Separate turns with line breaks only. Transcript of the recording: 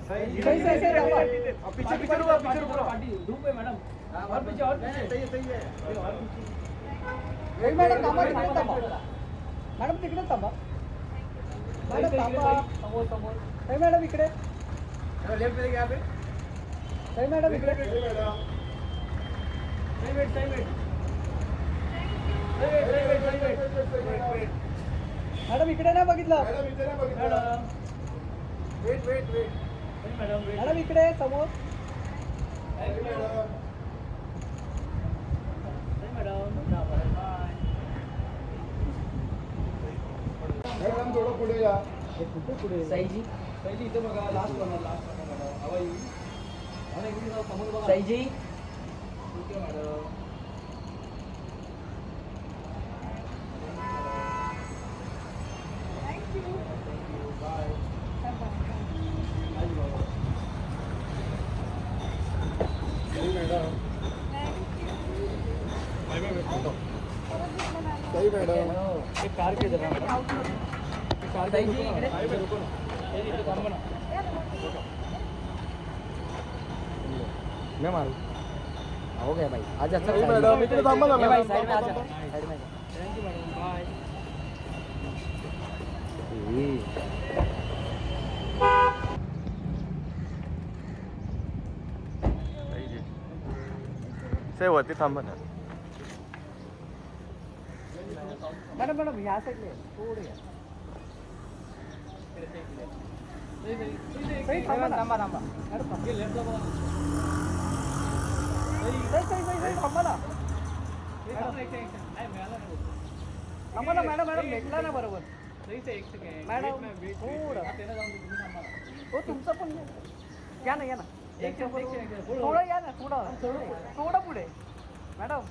सही सही सही थांबा.
पीछे पीछे रुको, पीछे रुको.
धूप आहे मॅडम. और पीछे और पीछे.
सही है.
एक मॅडम थांबा, तिकडे थांबा. मॅडम तिकडे थांबा. मॅडम थांबा. समोर समोर. सही मॅडम इकडे.
लेफ्ट में क्या पे?
सही मॅडम इकडे.
सही वेट.
मॅडम इकडे नाही बघितलं.
वेट.
मॅडम इकडे समोर.
मॅडम थोडं पुढे या.
कुठे पुढे.
साईजी
सईजी इथे बघा. लास्ट बघा मॅडम. हवा येईल. आणि इकडे जाऊ, समोर बघा.
साईजी
ठीक आहे मॅडम.
सही मैडम.
एक कार के जरा कार
साईजी इकडे.
रुको ना. हे इथे थांबा ना.
मैं मारू हो गया भाई आज अच्छा
सही मैडम. इकडे थांबा ना
ये भाई
मॅडम.
साइड में आ जा साइड में
थँक्यू मॅडम. बाय.
से वरती थांबा ना.
मॅडम ह्या साईडले थोडे या. सही थांबा ना.
थांबा
मॅडम थांबा. लेफ्टला बघा. सही थांबा ना. थांबा ना मॅडम. भेटला ना बरोबर. मॅडम थोडं. हो तुमचं पण या ना. थोडं या ना. थोडं पुढे मॅडम.